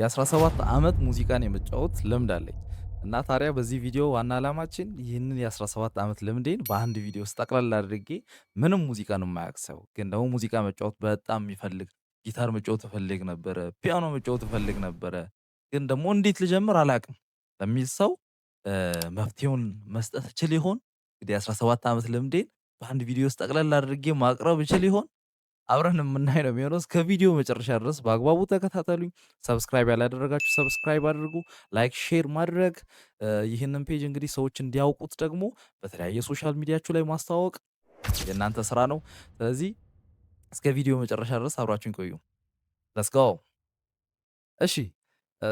የ17 ዓመት ሙዚቃን የመጫወት ልምድ አለኝ እና ታዲያ በዚህ ቪዲዮ ዋና ዓላማችን ይህንን የ17 ዓመት ልምዴን በአንድ ቪዲዮ ውስጥ ጠቅለል አድርጌ ምንም ሙዚቃን የማያውቅ ሰው ግን ደግሞ ሙዚቃ መጫወት በጣም የሚፈልግ ጊታር መጫወት እፈልግ ነበረ፣ ፒያኖ መጫወት እፈልግ ነበረ፣ ግን ደግሞ እንዴት ልጀምር አላውቅም ለሚል ሰው መፍትሄውን መስጠት እችል ይሆን? እንግዲህ የ17 ዓመት ልምዴን በአንድ ቪዲዮ ውስጥ ጠቅለል አድርጌ ማቅረብ እችል ይሆን? አብረን የምናይ ነው የሚሆነው። እስከ ቪዲዮ መጨረሻ ድረስ በአግባቡ ተከታተሉኝ። ሰብስክራይብ ያላደረጋችሁ ሰብስክራይብ አድርጉ። ላይክ፣ ሼር ማድረግ ይህንን ፔጅ እንግዲህ ሰዎች እንዲያውቁት ደግሞ በተለያየ ሶሻል ሚዲያችሁ ላይ ማስተዋወቅ የእናንተ ስራ ነው። ስለዚህ እስከ ቪዲዮ መጨረሻ ድረስ አብራችሁን ቆዩ። ለትስ ጎ። እሺ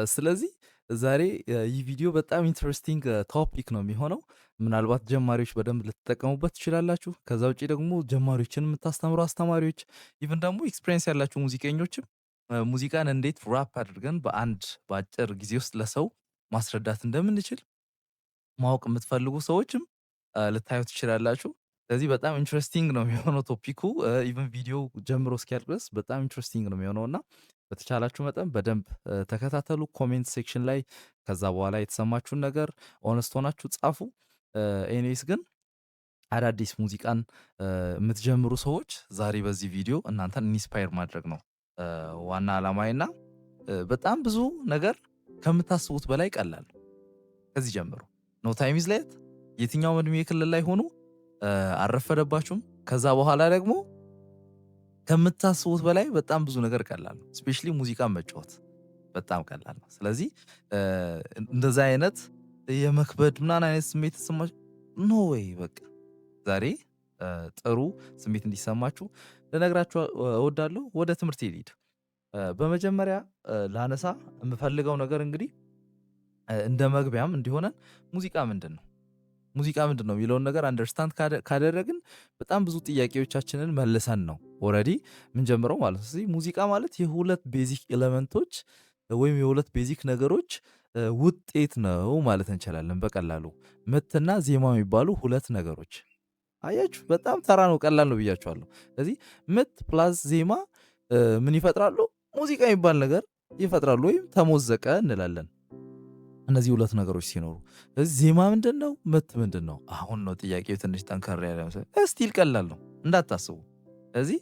ስለዚህ ዛሬ ይህ ቪዲዮ በጣም ኢንትረስቲንግ ቶፒክ ነው የሚሆነው። ምናልባት ጀማሪዎች በደንብ ልትጠቀሙበት ትችላላችሁ። ከዛ ውጪ ደግሞ ጀማሪዎችን የምታስተምሩ አስተማሪዎች፣ ኢቭን ደግሞ ኤክስፒሪየንስ ያላችሁ ሙዚቀኞችም ሙዚቃን እንዴት ራፕ አድርገን በአንድ በአጭር ጊዜ ውስጥ ለሰው ማስረዳት እንደምንችል ማወቅ የምትፈልጉ ሰዎችም ልታዩ ትችላላችሁ። ስለዚህ በጣም ኢንትረስቲንግ ነው የሚሆነው ቶፒኩ። ኢቭን ቪዲዮ ጀምሮ እስኪያልቅ ድረስ በጣም ኢንትረስቲንግ ነው የሚሆነው እና በተቻላችሁ መጠን በደንብ ተከታተሉ። ኮሜንት ሴክሽን ላይ ከዛ በኋላ የተሰማችሁን ነገር ኦነስት ሆናችሁ ጻፉ። ኤኒዌይስ ግን አዳዲስ ሙዚቃን የምትጀምሩ ሰዎች ዛሬ በዚህ ቪዲዮ እናንተን ኢንስፓየር ማድረግ ነው ዋና ዓላማዬና በጣም ብዙ ነገር ከምታስቡት በላይ ቀላል። ከዚህ ጀምሩ። ኖ ታይም ኢዝ ሌት። የትኛውም እድሜ ክልል ላይ ሆኑ አልረፈደባችሁም። ከዛ በኋላ ደግሞ ከምታስቡት በላይ በጣም ብዙ ነገር ቀላል ነው። ስፔሻሊ ሙዚቃን መጫወት በጣም ቀላል ነው። ስለዚህ እንደዛ አይነት የመክበድ ምናምን አይነት ስሜት ተሰማችሁ ኖ ወይ በቃ ዛሬ ጥሩ ስሜት እንዲሰማችሁ ልነግራችሁ እወዳለሁ። ወደ ትምህርት ልሂድ። በመጀመሪያ ላነሳ የምፈልገው ነገር እንግዲህ እንደ መግቢያም እንዲሆነን ሙዚቃ ምንድን ነው የሚለውን ነገር አንደርስታንድ ካደረግን በጣም ብዙ ጥያቄዎቻችንን መልሰን ነው ኦልሬዲ ምንጀምረው ማለት ነው። ስለዚህ ሙዚቃ ማለት የሁለት ቤዚክ ኤሌመንቶች ወይም የሁለት ቤዚክ ነገሮች ውጤት ነው ማለት እንችላለን በቀላሉ። ምትና ዜማ የሚባሉ ሁለት ነገሮች። አያችሁ በጣም ተራ ነው፣ ቀላል ነው ብያችኋለሁ። ስለዚህ ምት ፕላስ ዜማ ምን ይፈጥራሉ? ሙዚቃ የሚባል ነገር ይፈጥራሉ ወይም ተሞዘቀ እንላለን። እነዚህ ሁለት ነገሮች ሲኖሩ ስለዚህ ዜማ ምንድን ነው? ምት ምንድን ነው? አሁን ነው ጥያቄው ትንሽ ጠንከር ያለ ስቲል ቀላል ነው እንዳታስቡ። ስለዚህ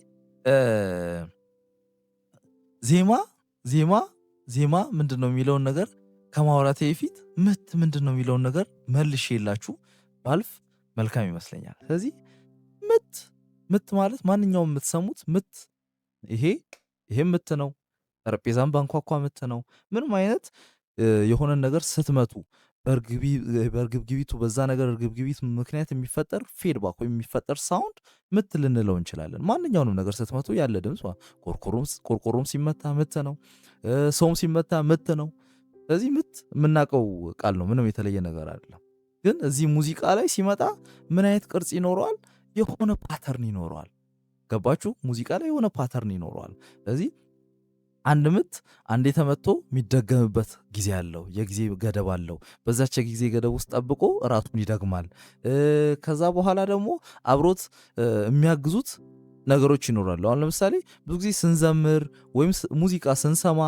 ዜማ ምንድን ነው የሚለውን ነገር ከማውራቴ በፊት ምት ምንድን ነው የሚለውን ነገር መልሼ የላችሁ ባልፍ መልካም ይመስለኛል። ስለዚህ ምት ማለት ማንኛውም የምትሰሙት ምት ይሄ ምት ነው። ጠረጴዛን ባንኳኳ ምት ነው። ምንም አይነት የሆነን ነገር ስትመቱ በእርግብግቢቱ በዛ ነገር እርግብግቢት ምክንያት የሚፈጠር ፊድባክ ወይም የሚፈጠር ሳውንድ ምት ልንለው እንችላለን። ማንኛውንም ነገር ስትመቱ ያለ ድምፅ ቆርቆሮም ሲመታ ምት ነው። ሰውም ሲመታ ምት ነው። ስለዚህ ምት የምናውቀው ቃል ነው። ምንም የተለየ ነገር አይደለም። ግን እዚህ ሙዚቃ ላይ ሲመጣ ምን አይነት ቅርጽ ይኖረዋል? የሆነ ፓተርን ይኖረዋል። ገባችሁ? ሙዚቃ ላይ የሆነ ፓተርን ይኖረዋል። ስለዚህ አንድ ምት አንዴ ተመቶ የሚደገምበት ጊዜ አለው፣ የጊዜ ገደብ አለው። በዛች የጊዜ ገደብ ውስጥ ጠብቆ ራሱን ይደግማል። ከዛ በኋላ ደግሞ አብሮት የሚያግዙት ነገሮች ይኖራሉ። አሁን ለምሳሌ ብዙ ጊዜ ስንዘምር ወይም ሙዚቃ ስንሰማ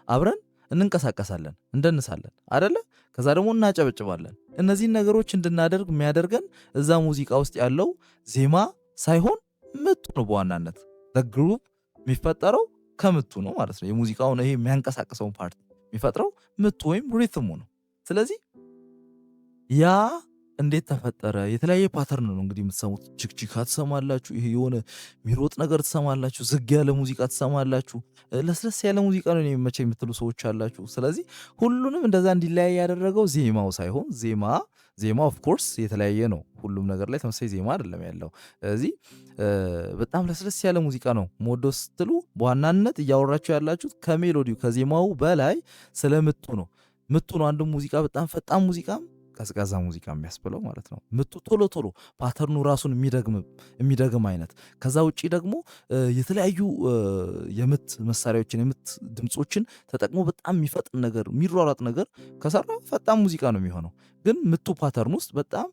አብረን እንንቀሳቀሳለን፣ እንደንሳለን አደለ? ከዛ ደግሞ እናጨበጭባለን። እነዚህን ነገሮች እንድናደርግ የሚያደርገን እዛ ሙዚቃ ውስጥ ያለው ዜማ ሳይሆን ምቱ ነው። በዋናነት ግሩፕ የሚፈጠረው ከምቱ ነው ማለት ነው። የሙዚቃውን ይሄ የሚያንቀሳቅሰውን ፓርት የሚፈጥረው ምቱ ወይም ሪትሙ ነው። ስለዚህ ያ እንዴት ተፈጠረ? የተለያየ ፓተርን ነው እንግዲህ የምትሰሙት። ችክችካ ትሰማላችሁ፣ ይሄ የሆነ የሚሮጥ ነገር ትሰማላችሁ፣ ዝግ ያለ ሙዚቃ ትሰማላችሁ፣ ለስለስ ያለ ሙዚቃ ነው የሚመቸኝ የምትሉ ሰዎች አላችሁ። ስለዚህ ሁሉንም እንደዛ እንዲለያይ ያደረገው ዜማው ሳይሆን ዜማ ኦፍ ኮርስ የተለያየ ነው። ሁሉም ነገር ላይ ተመሳሳይ ዜማ አይደለም ያለው። ስለዚህ በጣም ለስለስ ያለ ሙዚቃ ነው ሞዶ ስትሉ በዋናነት እያወራችሁ ያላችሁት ከሜሎዲው ከዜማው በላይ ስለ ምቱ ነው። ምቱ ነው አንዱ ሙዚቃ በጣም ፈጣን ሙዚቃም ቀዝቃዛ ሙዚቃ የሚያስብለው ማለት ነው። ምቱ ቶሎ ፓተርኑ ራሱን የሚደግም አይነት። ከዛ ውጪ ደግሞ የተለያዩ የምት መሳሪያዎችን የምት ድምፆችን ተጠቅሞ በጣም የሚፈጥን ነገር የሚሯሯጥ ነገር ከሰራ ፈጣን ሙዚቃ ነው የሚሆነው። ግን ምቱ ፓተርን ውስጥ በጣም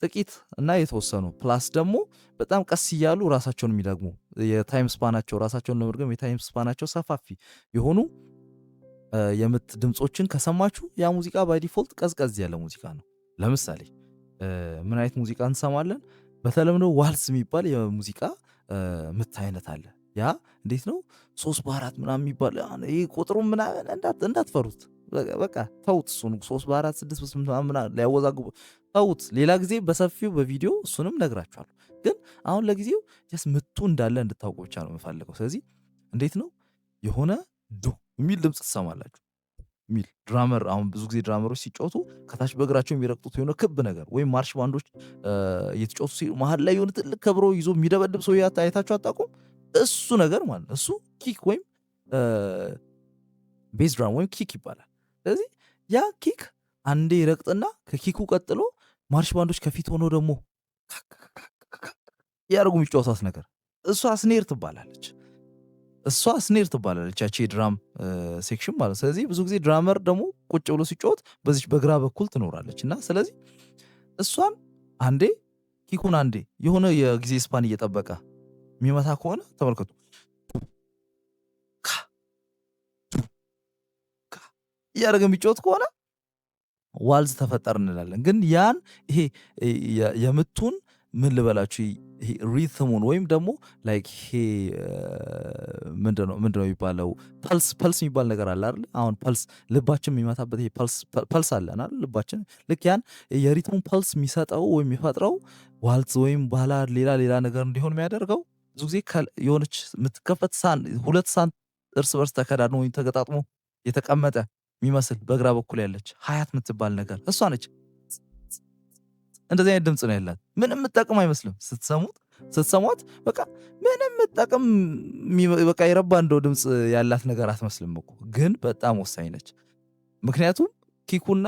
ጥቂት እና የተወሰኑ ፕላስ ደግሞ በጣም ቀስ እያሉ ራሳቸውን የሚደግሙ የታይም ስፓናቸው ራሳቸውን ለመድገም የታይም ስፓናቸው ሰፋፊ የሆኑ የምት ድምፆችን ከሰማችሁ ያ ሙዚቃ ባይ ዲፎልት ቀዝቀዝ ያለ ሙዚቃ ነው። ለምሳሌ ምን አይነት ሙዚቃ እንሰማለን? በተለምዶ ዋልስ የሚባል የሙዚቃ ምት አይነት አለ። ያ እንዴት ነው 3/4 ምናምን የሚባል ይህ ቁጥሩ ምናምን እንዳትፈሩት፣ በቃ ተውት። እሱን 3/4 6 ምናምን ሊያወዛግቡ ተውት። ሌላ ጊዜ በሰፊው በቪዲዮ እሱንም ነግራችኋለሁ። ግን አሁን ለጊዜው ጀስት ምቱ እንዳለ እንድታውቁ ብቻ ነው የምፈልገው። ስለዚህ እንዴት ነው የሆነ ዱ የሚል ድምፅ ትሰማላችሁ ሚል ድራመር። አሁን ብዙ ጊዜ ድራመሮች ሲጫወቱ ከታች በእግራቸው የሚረግጡት የሆነ ክብ ነገር ወይም ማርሽ ባንዶች እየተጫወቱ መሀል ላይ የሆነ ትልቅ ከብሮ ይዞ የሚደበድብ ሰው አይታችሁ አታውቁም? እሱ ነገር ማለት ነው። እሱ ኪክ ወይም ቤዝ ድራም ወይም ኪክ ይባላል። ስለዚህ ያ ኪክ አንዴ ይረግጥና ከኪኩ ቀጥሎ ማርሽ ባንዶች ከፊት ሆኖ ደግሞ ያደርጉ የሚጫወቷት ነገር እሷ ስኔር ትባላለች። ያቺ የድራም ሴክሽን ማለት። ስለዚህ ብዙ ጊዜ ድራመር ደግሞ ቁጭ ብሎ ሲጫወት በዚች በግራ በኩል ትኖራለች እና ስለዚህ እሷን አንዴ ኪኩን አንዴ የሆነ የጊዜ ስፓን እየጠበቀ የሚመታ ከሆነ ተመልከቱ፣ እያደረገ የሚጫወት ከሆነ ዋልዝ ተፈጠር እንላለን። ግን ያን ይሄ የምቱን ምን ልበላችሁ ሪትሙን ወይም ደግሞ ላይክ ይሄ ምንድነው የሚባለው ፐልስ የሚባል ነገር አለ አይደል? አሁን ፐልስ ልባችን የሚመታበት ይሄ ፐልስ አለን አይደል? ልባችን ልክ ያን የሪትሙን ፐልስ የሚሰጠው ወይም የሚፈጥረው ዋልዝ ወይም ባላድ ሌላ ነገር እንዲሆን የሚያደርገው ብዙ ጊዜ የሆነች የምትከፈት ሁለት ሳን እርስ በርስ ተከዳድሞ ወይም ተገጣጥሞ የተቀመጠ የሚመስል በግራ በኩል ያለች ሀያት የምትባል ነገር እሷ ነች። እንደዚህ አይነት ድምፅ ነው ያላት። ምንም የምጠቅም አይመስልም ስትሰሟት፣ በቃ ምንም የምጠቅም በቃ የረባ እንደው ድምፅ ያላት ነገር አትመስልም እኮ፣ ግን በጣም ወሳኝ ነች። ምክንያቱም ኪኩና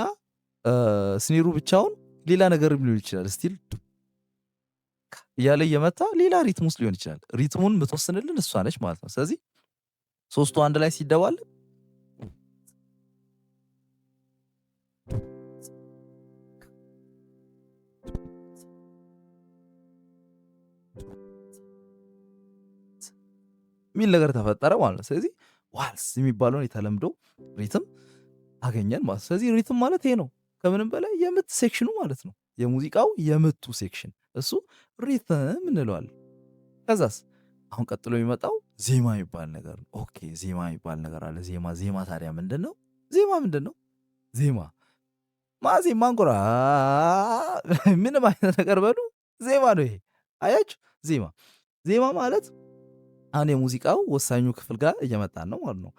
ስኔሩ ብቻውን ሌላ ነገር ሊሆን ይችላል። ስቲል እያለ እየመታ ሌላ ሪትም ውስጥ ሊሆን ይችላል። ሪትሙን የምትወስንልን እሷ ነች ማለት ነው። ስለዚህ ሶስቱ አንድ ላይ ሲደባል ሚል ነገር ተፈጠረ ማለት ነው። ስለዚህ ዋልስ የሚባለውን የተለምዶ ሪትም አገኘን ማለት ነው። ስለዚህ ሪትም ማለት ይሄ ነው። ከምንም በላይ የምት ሴክሽኑ ማለት ነው። የሙዚቃው የምቱ ሴክሽን እሱ ሪትም እንለዋለን። ከዛስ አሁን ቀጥሎ የሚመጣው ዜማ የሚባል ነገር ነው። ኦኬ ዜማ የሚባል ነገር አለ። ዜማ ታዲያ ምንድን ነው? ዜማ ማዜማ እንጎራ ምንም አይነት ነገር በሉ ዜማ ነው ይሄ። አያችሁ ዜማ ማለት አሁን የሙዚቃው ወሳኙ ክፍል ጋር እየመጣን ነው ማለት ነው።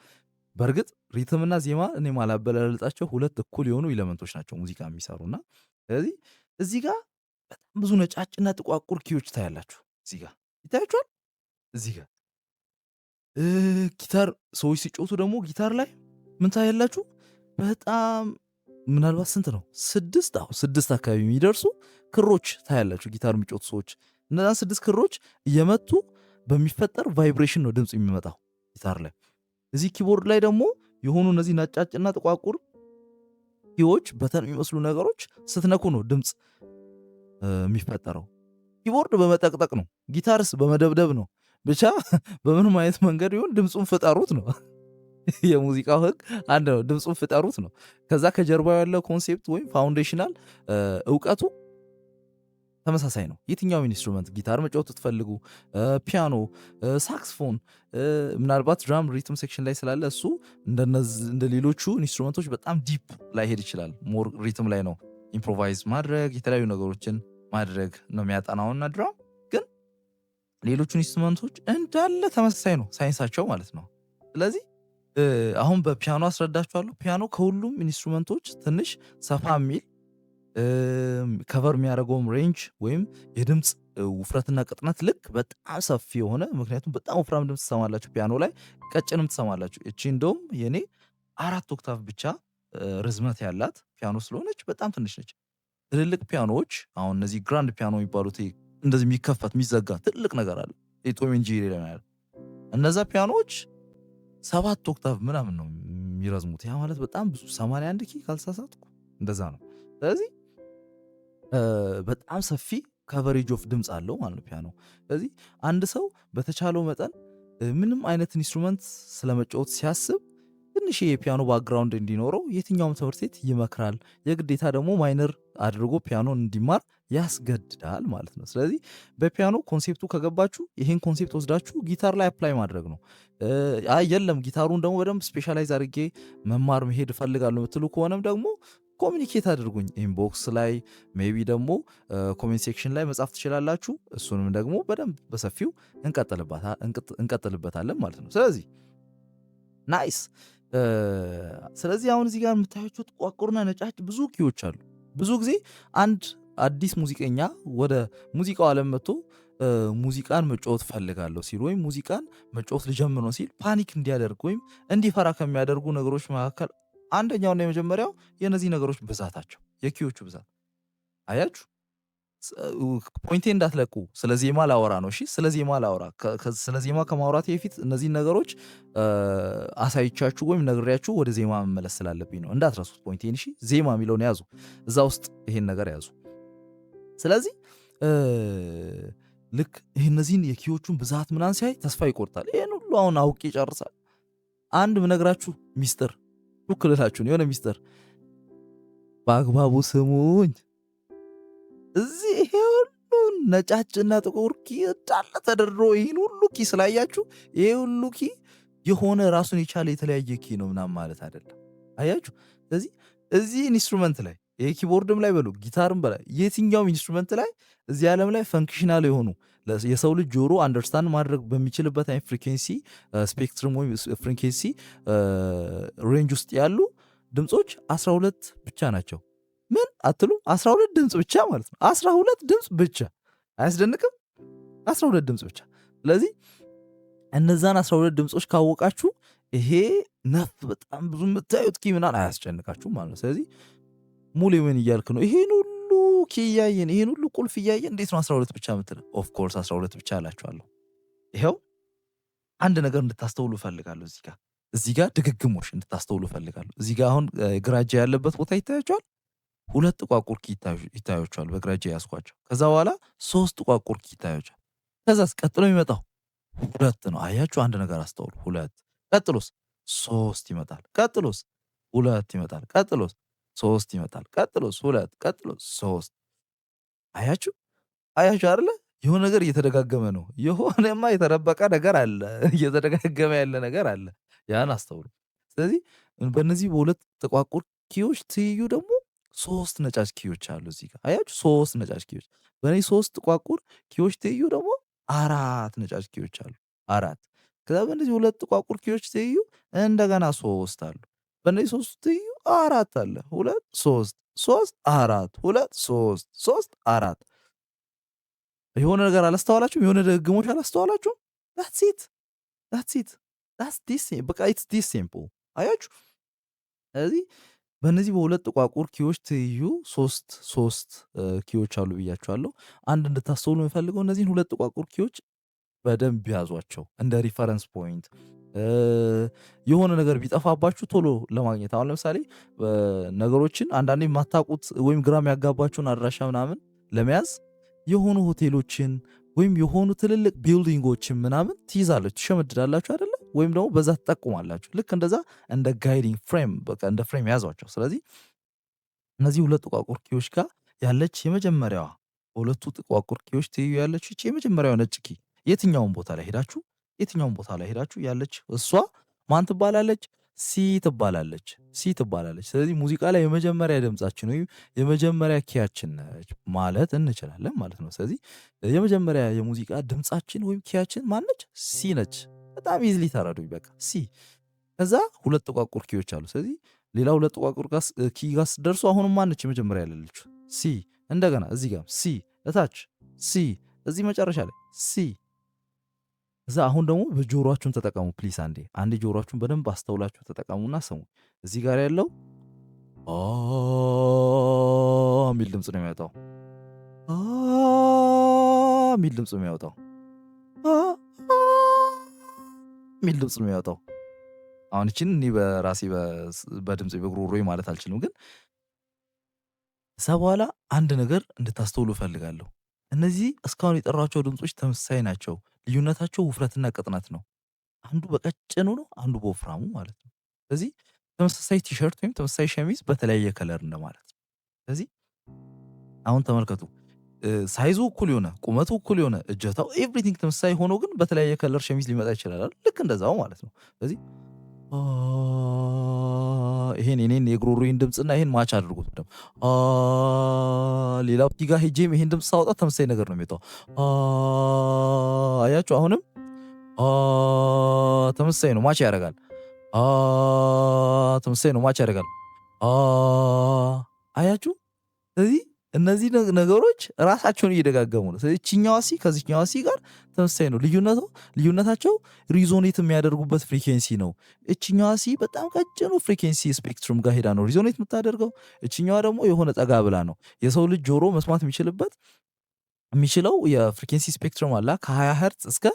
በእርግጥ ሪትምና ዜማ እኔ ማላበላለጣቸው ሁለት እኩል የሆኑ ኤሌመንቶች ናቸው ሙዚቃ የሚሰሩና ስለዚህ እዚህ ጋር በጣም ብዙ ነጫጭና ጥቋቁር ኪዎች ታያላችሁ። እዚህ ጋር ይታያችኋል። እዚህ ጋር ጊታር ሰዎች ሲጮቱ ደግሞ ጊታር ላይ ምን ታያላችሁ? በጣም ምናልባት ስንት ነው? 6 አካባቢ የሚደርሱ ክሮች ታያላችሁ። ጊታር የሚጮቱ ሰዎች እነዛን 6 ክሮች እየመቱ በሚፈጠር ቫይብሬሽን ነው ድምፅ የሚመጣው ጊታር ላይ። እዚህ ኪቦርድ ላይ ደግሞ የሆኑ እነዚህ ነጫጭና ጥቋቁር ኪዎች በተን የሚመስሉ ነገሮች ስትነኩ ነው ድምፅ የሚፈጠረው። ኪቦርድ በመጠቅጠቅ ነው፣ ጊታርስ በመደብደብ ነው። ብቻ በምንም አይነት መንገድ ይሁን ድምፁን ፍጠሩት ነው የሙዚቃው ህግ አንድ ነው። ድምፁን ፍጠሩት ነው። ከዛ ከጀርባው ያለው ኮንሴፕት ወይም ፋውንዴሽናል እውቀቱ ተመሳሳይ ነው። የትኛውም ኢንስትሩመንት ጊታር መጫወት ትፈልጉ፣ ፒያኖ፣ ሳክስፎን፣ ምናልባት ድራም ሪትም ሴክሽን ላይ ስላለ እሱ እንደ ሌሎቹ ኢንስትሩመንቶች በጣም ዲፕ ላይ ሄድ ይችላል። ሞር ሪትም ላይ ነው ኢምፕሮቫይዝ ማድረግ የተለያዩ ነገሮችን ማድረግ ነው የሚያጠናውና ድራም ግን ሌሎቹ ኢንስትሩመንቶች እንዳለ ተመሳሳይ ነው ሳይንሳቸው ማለት ነው። ስለዚህ አሁን በፒያኖ አስረዳችኋለሁ። ፒያኖ ከሁሉም ኢንስትሩመንቶች ትንሽ ሰፋ የሚል ከቨር የሚያደርገውም ሬንጅ ወይም የድምፅ ውፍረትና ቅጥነት ልክ በጣም ሰፊ የሆነ ምክንያቱም በጣም ወፍራም ድምፅ ትሰማላችሁ ፒያኖ ላይ፣ ቀጭንም ትሰማላችሁ። እቺ እንደውም የኔ 4 ኦክታቭ ብቻ ርዝመት ያላት ፒያኖ ስለሆነች በጣም ትንሽ ነች። ትልልቅ ፒያኖዎች አሁን እነዚህ ግራንድ ፒያኖ የሚባሉት እንደዚህ የሚከፈት የሚዘጋ ትልቅ ነገር አለ ቶም እንጂ እነዛ ፒያኖዎች 7 ኦክታቭ ምናምን ነው የሚረዝሙት። ያ ማለት በጣም ብዙ 81 ኪ ካልተሳሳትኩ እንደዛ ነው። ስለዚህ በጣም ሰፊ ከቨሬጅ ኦፍ ድምፅ አለው ማለት ነው ፒያኖ። ስለዚህ አንድ ሰው በተቻለው መጠን ምንም አይነት ኢንስትሩመንት ስለመጫወት ሲያስብ ትንሽ የፒያኖ ባክግራውንድ እንዲኖረው የትኛውም ትምህርት ቤት ይመክራል። የግዴታ ደግሞ ማይነር አድርጎ ፒያኖን እንዲማር ያስገድዳል ማለት ነው። ስለዚህ በፒያኖ ኮንሴፕቱ ከገባችሁ ይሄን ኮንሴፕት ወስዳችሁ ጊታር ላይ አፕላይ ማድረግ ነው። አይ የለም ጊታሩን ደግሞ በደንብ ስፔሻላይዝ አድርጌ መማር መሄድ እፈልጋለሁ የምትሉ ከሆነም ደግሞ ኮሚኒኬት አድርጉኝ ኢንቦክስ ላይ ሜቢ ደግሞ ኮሜንት ሴክሽን ላይ መጻፍ ትችላላችሁ። እሱንም ደግሞ በደንብ በሰፊው እንቀጥልበታለን ማለት ነው። ስለዚህ ናይስ። ስለዚህ አሁን እዚህ ጋር የምታያቸው ጥቋቁርና ነጫጭ ብዙ ኪዎች አሉ። ብዙ ጊዜ አንድ አዲስ ሙዚቀኛ ወደ ሙዚቃው ዓለም መጥቶ ሙዚቃን መጫወት ፈልጋለሁ ሲል ወይም ሙዚቃን መጫወት ልጀምር ነው ሲል ፓኒክ እንዲያደርግ ወይም እንዲፈራ ከሚያደርጉ ነገሮች መካከል አንደኛውና የመጀመሪያው የእነዚህ ነገሮች ብዛታቸው፣ የኪዎቹ ብዛት። አያችሁ ፖይንቴ እንዳትለቁ። ስለ ዜማ ላወራ ነው። እሺ ስለ ዜማ ላወራ። ስለ ዜማ ከማውራቴ በፊት እነዚህን ነገሮች አሳይቻችሁ ወይም ነግሬያችሁ ወደ ዜማ መመለስ ስላለብኝ ነው። እንዳትረሱት ፖይንቴን። እሺ ዜማ የሚለውን ያዙ፣ እዛ ውስጥ ይሄን ነገር ያዙ። ስለዚህ ልክ ይህ እነዚህን የኪዎቹን ብዛት ምናምን ሲያይ ተስፋ ይቆርጣል። ይህን ሁሉ አሁን አውቄ ይጨርሳል። አንድ ምነግራችሁ ሚስጥር ልላችሁን የሆነ ሚስጥር በአግባቡ ስሙኝ። እዚህ ይሄ ሁሉ ነጫጭና ጥቁር ኪ እንዳለ ተደርድሮ ይህን ሁሉ ኪ ስላያችሁ ይሄ ሁሉ ኪ የሆነ ራሱን የቻለ የተለያየ ኪ ነው ምናምን ማለት አይደለም። አያችሁ። ስለዚህ እዚህ ኢንስትሩመንት ላይ ይሄ ኪቦርድም ላይ በሉ ጊታርም በላይ የትኛውም ኢንስትሩመንት ላይ እዚህ ዓለም ላይ ፈንክሽናል የሆኑ የሰው ልጅ ጆሮ አንደርስታንድ ማድረግ በሚችልበት አይነት ፍሪኬንሲ ስፔክትረም ወይም ፍሪኬንሲ ሬንጅ ውስጥ ያሉ ድምፆች 12 ብቻ ናቸው። ምን አትሉ? 12 ድምፅ ብቻ ማለት ነው። 12 ድምፅ ብቻ አያስደንቅም? 12 ድምፅ ብቻ። ስለዚህ እነዛን 12 ድምፆች ካወቃችሁ ይሄ ነፍ በጣም ብዙ የምታዩት ኪ ምናምን አያስጨንቃችሁም ማለት ነው። ስለዚህ ሙሉ ምን እያልክ ነው? ይሄን ሁሉ ኪ እያየን ይሄን ሁሉ ቁልፍ እያየን እንዴት ነው 12 ብቻ የምትለው? ኦፍኮርስ 12 ብቻ አላችኋለሁ። ይኸው አንድ ነገር እንድታስተውሉ እፈልጋለሁ። እዚህ ጋር ድግግሞሽ እንድታስተውሉ እፈልጋለሁ። እዚህ ጋር አሁን ግራጃ ያለበት ቦታ ይታያቸዋል። 2 ጥቋቁር ኪ ይታያቸዋል በግራጃ ያስኳቸው። ከዛ በኋላ 3 ጥቋቁር ኪ ይታያቸዋል። ከዛስ ቀጥሎ የሚመጣው 2 ነው። አያችሁ፣ አንድ ነገር አስተውሉ። 2 ቀጥሎስ 3 ይመጣል። ቀጥሎስ 2 ይመጣል። ቀጥሎስ 3 ይመጣል። ቀጥሎስ 2 ቀጥሎስ 3። አያችሁ አይደለ? የሆነ ነገር እየተደጋገመ ነው። የሆነማ የተረበቀ ነገር አለ፣ እየተደጋገመ ያለ ነገር አለ። ያን አስተውሉ። ስለዚህ በእነዚህ በ2 ጥቋቁር ኪዎች ትይዩ ደግሞ 3 ነጫጭ ኪዎች አሉ እዚህ ጋር አያችሁ። 3 ነጫጭ ኪዎች በእነዚህ 3 ጥቋቁር ኪዎች ትይዩ ደግሞ 4 ነጫጭ ኪዎች አሉ። 4 ከዛ በእነዚህ 2 ጥቋቁር ኪዎች ትይዩ እንደገና 3 አሉ። በእነዚህ 3 ትይዩ 4 አለ። 2 3 3 4 2 3 3 4። የሆነ ነገር አላስተዋላችሁም? የሆነ ደግሞች አላስተዋላችሁም? that's it በቃ ኢትስ ዲስ ሲምፕል። አያችሁ። ስለዚህ በእነዚህ በ2 ጥቋቁር ኪዎች ትይዩ 3 ኪዎች አሉ ብያችኋለሁ። አንድ እንድታስተውሉ የምፈልገው እነዚህን 2 ጥቋቁር ኪዎች በደንብ ያዟቸው እንደ ሪፈረንስ ፖይንት። የሆነ ነገር ቢጠፋባችሁ ቶሎ ለማግኘት አሁን ለምሳሌ ነገሮችን አንዳንዴ የማታውቁት ወይም ግራም ያጋባችሁን አድራሻ ምናምን ለመያዝ የሆኑ ሆቴሎችን ወይም የሆኑ ትልልቅ ቢልዲንጎችን ምናምን ትይዛለች ትሸመድዳላችሁ አይደለ? ወይም ደግሞ በዛ ትጠቁማላችሁ። ልክ እንደዛ እንደ ጋይዲንግ ፍሬም በቃ እንደ ፍሬም ያዟቸው። ስለዚህ እነዚህ 2 ጥቋቁር ኪዎች ጋር ያለች የመጀመሪያዋ በ2ቱ ጥቋቁር ኪዎች ትይዩ ያለች እቺ የመጀመሪያው ነጭ ኪ የትኛውን ቦታ ላይ ሄዳችሁ ያለች እሷ ማን ትባላለች? ሲ ትባላለች። ስለዚህ ሙዚቃ ላይ የመጀመሪያ ድምጻችን ወይም የመጀመሪያ ኪያችን ነች ማለት እንችላለን ማለት ነው። ስለዚህ የመጀመሪያ የሙዚቃ ድምጻችን ወይም ኪያችን ማነች? ሲ ነች። በጣም ኢዝሊ ተረዱኝ። በቃ ሲ። ከዛ 2 ጥቋቁር ኪዎች አሉ። ስለዚህ ሌላ 2 ጥቋቁር ኪ ጋር ስትደርሱ አሁንም ማነች የመጀመሪያ ያለችው? ሲ። እንደገና እዚህ ጋር ሲ፣ እታች ሲ፣ እዚህ መጨረሻ ላይ ሲ። እዛ አሁን ደግሞ በጆሮአችሁን ተጠቀሙ ፕሊስ። አንዴ ጆሮአችሁን በደንብ አስተውላችሁ ተጠቀሙና ስሙ። እዚህ ጋር ያለው ሚል ድምፅ ነው የሚያወጣው። ሚል ድምፅ ነው የሚያወጣው። ሚል ድምፅ ነው የሚያወጣው። አሁን እቺን እኔ በራሴ በድምፅ በጉሮሮዬ ማለት አልችልም፣ ግን እዛ በኋላ አንድ ነገር እንድታስተውሉ እፈልጋለሁ። እነዚህ እስካሁን የጠራቸው ድምፆች ተመሳሳይ ናቸው። ልዩነታቸው ውፍረትና ቅጥነት ነው። አንዱ በቀጭኑ ነው፣ አንዱ በወፍራሙ ማለት ነው። ስለዚህ ተመሳሳይ ቲሸርት ወይም ተመሳሳይ ሸሚዝ በተለያየ ከለር እንደማለት ነው። ስለዚህ አሁን ተመልከቱ ሳይዙ እኩል የሆነ ቁመቱ እኩል የሆነ እጀታው ኤቭሪቲንግ ተመሳሳይ ሆኖ ግን በተለያየ ከለር ሸሚዝ ሊመጣ ይችላል። ልክ እንደዛው ማለት ነው። ስለዚህ ይሄን የኔን የጉሮሮዬን ድምፅና ይሄን ማች አድርጉት። ደግሞ ሌላው ጋ ሄጄም ይሄን ድምፅ ሳወጣ ተመሳሳይ ነገር ነው የሚወጣው። አያችሁ አሁንም ተመሳሳይ ነው፣ ማች ያደርጋል። ተመሳሳይ ነው፣ ማች ያደርጋል። አያችሁ ስለዚህ እነዚህ ነገሮች ራሳቸውን እየደጋገሙ ነው። ስለዚህ እችኛዋ ሲ ከዚህኛዋ ሲ ጋር ተመሳሳይ ነው። ልዩነታቸው ሪዞኔት የሚያደርጉበት ፍሪኬንሲ ነው። እችኛዋ ሲ በጣም ቀጭኑ ፍሪኬንሲ ስፔክትሩም ጋር ሄዳ ነው ሪዞኔት የምታደርገው። እችኛዋ ደግሞ የሆነ ጠጋ ብላ ነው። የሰው ልጅ ጆሮ መስማት የሚችለው የፍሪኬንሲ ስፔክትሩም አላ ከ20 ሄርትዝ እስከ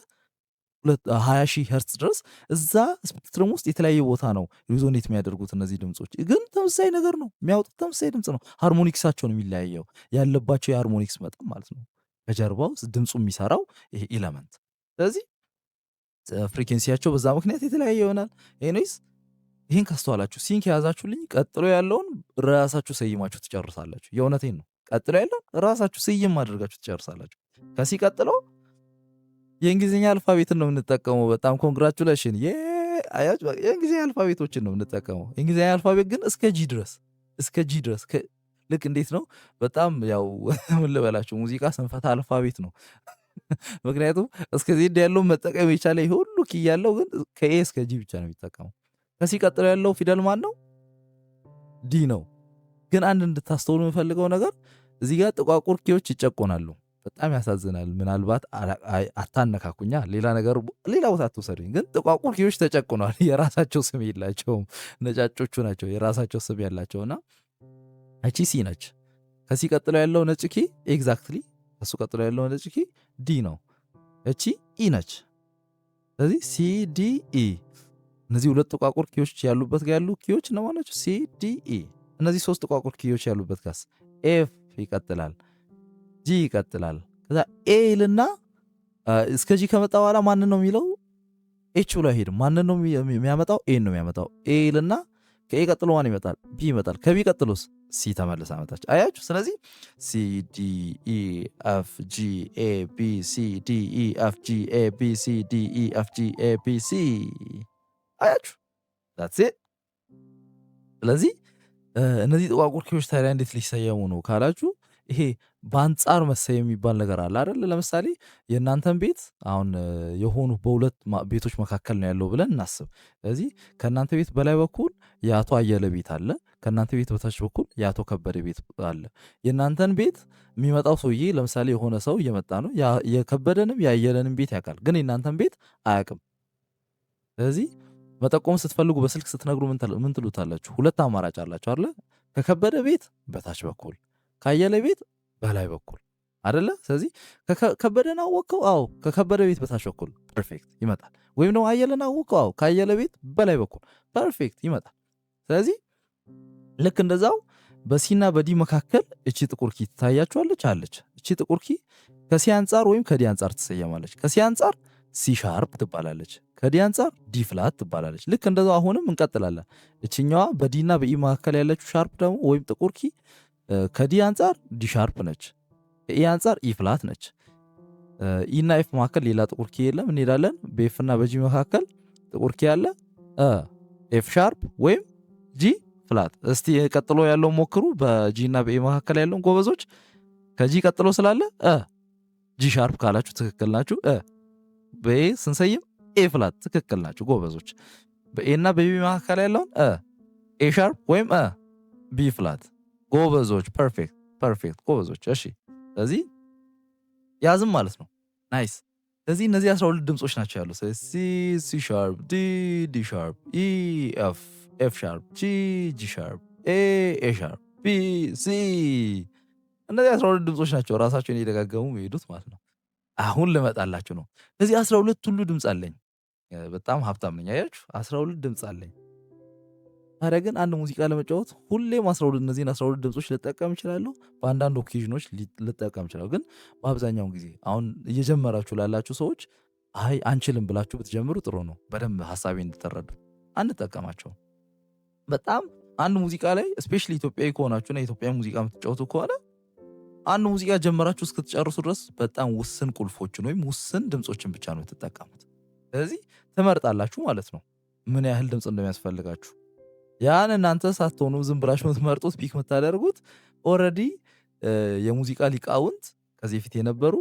20 ሺህ ሄርትዝ ድረስ እዛ ስፔክትረም ውስጥ የተለያየ ቦታ ነው ሪዞኔት የሚያደርጉት። እነዚህ ድምፆች ግን ተመሳሳይ ነገር ነው የሚያወጡት፣ ተመሳሳይ ድምፅ ነው። ሃርሞኒክሳቸውን የሚለያየው ያለባቸው የሃርሞኒክስ መጠን ማለት ነው። ከጀርባው ድምፁ የሚሰራው ይሄ ኤለመንት። ስለዚህ ፍሪኬንሲያቸው በዛ ምክንያት የተለያየ ይሆናል። ኤኒዌይስ ይህን ካስተዋላችሁ ሲንክ የያዛችሁልኝ ቀጥሎ ያለውን ራሳችሁ ሰይማችሁ ትጨርሳላችሁ። የእውነቴን ነው። ቀጥሎ ያለውን ራሳችሁ ስይም አድርጋችሁ ትጨርሳላችሁ። ከሲ ቀጥሎ የእንግሊዝኛ አልፋቤትን ነው የምንጠቀመው። በጣም ኮንግራቹሌሽን የእንግሊዝኛ አልፋቤቶችን ነው የምንጠቀመው። የእንግሊዝኛ አልፋቤት ግን እስከ ጂ ድረስ ልክ እንዴት ነው በጣም ያው ምን ልበላችሁ ሙዚቃ ስንፈታ አልፋቤት ነው። ምክንያቱም እስከ ዜድ ያለውን መጠቀም የቻለ ይሄ ሁሉ ኪ ያለው ግን ከኤ እስከ ጂ ብቻ ነው የሚጠቀመው። ከሲ ቀጥሎ ያለው ፊደል ማን ነው? ዲ ነው። ግን አንድ እንድታስተውሉ የምፈልገው ነገር እዚህ ጋር ጥቋቁር ኪዎች ይጨቆናሉ። በጣም ያሳዝናል። ምናልባት አታነካኩኛ ሌላ ቦታ አትወሰዱኝ፣ ግን ጥቋቁር ኪዎች ተጨቁኗል። የራሳቸው ስም የላቸውም። ነጫጮቹ ናቸው የራሳቸው ስም ያላቸውና እቺ ሲ ነች። ከሲ ቀጥሎ ያለው ነጭ ኪ ኤግዛክትሊ ከሱ ቀጥሎ ያለው ነጭ ኪ ዲ ነው። እቺ ኢ ነች። ስለዚህ ሲ ዲ ኢ እነዚህ ሁለት ጥቋቁር ኪዎች ያሉበት ጋር ያሉ ኪዎች እነማን ናቸው? ሲ ዲ ኢ። እነዚህ ሶስት ጥቋቁር ኪዎች ያሉበት ጋስ ኤፍ ይቀጥላል፣ ጂ ይቀጥላል። ከዛ ኤ ይልና እስከ ጂ ከመጣ በኋላ ማንን ነው የሚለው? ኤች ብሎ አይሄድም። ማንን ነው የሚያመጣው? ኤን ነው የሚያመጣው። ኤ ይልና ከኤ ቀጥሎ ማን ይመጣል? ቢ ይመጣል። ከቢ ቀጥሎስ ሲ ተመልሳ መጣች። አያችሁ። ስለዚህ ሲ ዲ ኢ ኤፍ ጂ ኤ ቢ ሲ ዲ ኢ ኤፍ ጂ ኤ ቢ ሲ ዲ ኢ ኤፍ ጂ ኤ ቢ ሲ። አያችሁ። ዛትስ ኢት። ስለዚህ እነዚህ ጥቋቁር ኪዎች ታዲያ እንዴት ሊሰየሙ ነው ካላችሁ ይሄ በአንጻር መሰየም የሚባል ነገር አለ አይደል? ለምሳሌ የእናንተን ቤት አሁን የሆኑ በሁለት ቤቶች መካከል ነው ያለው ብለን እናስብ። ስለዚህ ከእናንተ ቤት በላይ በኩል የአቶ አየለ ቤት አለ፣ ከእናንተ ቤት በታች በኩል የአቶ ከበደ ቤት አለ። የእናንተን ቤት የሚመጣው ሰውዬ ለምሳሌ የሆነ ሰው እየመጣ ነው፣ የከበደንም የአየለንም ቤት ያውቃል፣ ግን የእናንተን ቤት አያውቅም። ስለዚህ መጠቆም ስትፈልጉ በስልክ ስትነግሩ ምን ትሉታላችሁ? ሁለት አማራጭ አላችሁ አለ። ከከበደ ቤት በታች በኩል ካየለ ቤት በላይ በኩል አደለ? ስለዚህ ከበደን አወቀው? አዎ ከከበደ ቤት በታች በኩል ፐርፌክት ይመጣል። ወይም ደግሞ አየለን አወቀው? አዎ ካየለ ቤት በላይ በኩል ፐርፌክት ይመጣል። ስለዚህ ልክ እንደዛው በሲና በዲ መካከል እቺ ጥቁር ኪ ትታያችኋለች አለች። እቺ ጥቁር ኪ ከሲ አንጻር ወይም ከዲ አንጻር ትሰየማለች። ከሲ አንጻር ሲ ሻርፕ ትባላለች፣ ከዲ አንጻር ዲ ፍላት ትባላለች። ልክ እንደዛው አሁንም እንቀጥላለን። እችኛዋ በዲና በኢ መካከል ያለችው ሻርፕ ደግሞ ወይም ጥቁር ኪ ከዲ አንጻር ዲ ሻርፕ ነች፣ ከኢ አንጻር ኢ ፍላት ነች። ኢና ኤፍ መካከል ሌላ ጥቁር ኪ የለም። እንሄዳለን። በኤፍ እና በጂ መካከል ጥቁር ኪ ያለ ኤፍ ሻርፕ ወይም ጂ ፍላት። እስቲ ቀጥሎ ያለው ሞክሩ። በጂ እና በኤ መካከል ያለውን ጎበዞች፣ ከጂ ቀጥሎ ስላለ ጂ ሻርፕ ካላችሁ ትክክል ናችሁ። በኤ ስንሰይም ኤ ፍላት ትክክል ናችሁ ጎበዞች። በኤ እና በቢ መካከል ያለውን ኤ ሻርፕ ወይም ቢ ፍላት ጎበዞች። ፐርፌክት ጎበዞች። እሺ ስለዚህ ያዝም ማለት ነው። ናይስ። ስለዚህ እነዚህ 12 ድምፆች ናቸው ያሉ። ሲ ሲ ሻርፕ፣ ዲ ዲ ሻርፕ፣ ኢ ኤፍ ኤፍ ሻርፕ፣ ጂ ጂ ሻርፕ፣ ኤ ኤ ሻርፕ፣ ቢ ሲ። እነዚህ 12 ድምፆች ናቸው ራሳቸውን እየደጋገሙ የሚሄዱት ማለት ነው። አሁን ልመጣላችሁ ነው። ስለዚህ 12 ሁሉ ድምፅ አለኝ። በጣም ሀብታም ነኝ አያችሁ። 12 ድምፅ አለኝ። ታዲያ ግን አንድ ሙዚቃ ለመጫወት ሁሌም 12 እነዚህን 12 ድምፆች ልጠቀም እችላለሁ። በአንዳንድ ኦኬዥኖች ልጠቀም እችላለሁ። ግን በአብዛኛውን ጊዜ አሁን እየጀመራችሁ ላላችሁ ሰዎች አይ አንችልም ብላችሁ ብትጀምሩ ጥሩ ነው። በደንብ ሀሳቤ እንድትረዱ። አንጠቀማቸውም። በጣም አንድ ሙዚቃ ላይ ስፔሻሊ ኢትዮጵያዊ ከሆናችሁና የኢትዮጵያ ሙዚቃ የምትጫወቱ ከሆነ አንድ ሙዚቃ ጀመራችሁ እስክትጨርሱ ድረስ በጣም ውስን ቁልፎችን ወይም ውስን ድምፆችን ብቻ ነው የምትጠቀሙት። ስለዚህ ትመርጣላችሁ ማለት ነው ምን ያህል ድምፅ እንደሚያስፈልጋችሁ። ያን እናንተ ሳትሆኑ ዝም ብላችሁ የምትመርጡት ፒክ የምታደርጉት ኦልሬዲ የሙዚቃ ሊቃውንት ከዚህ በፊት የነበሩ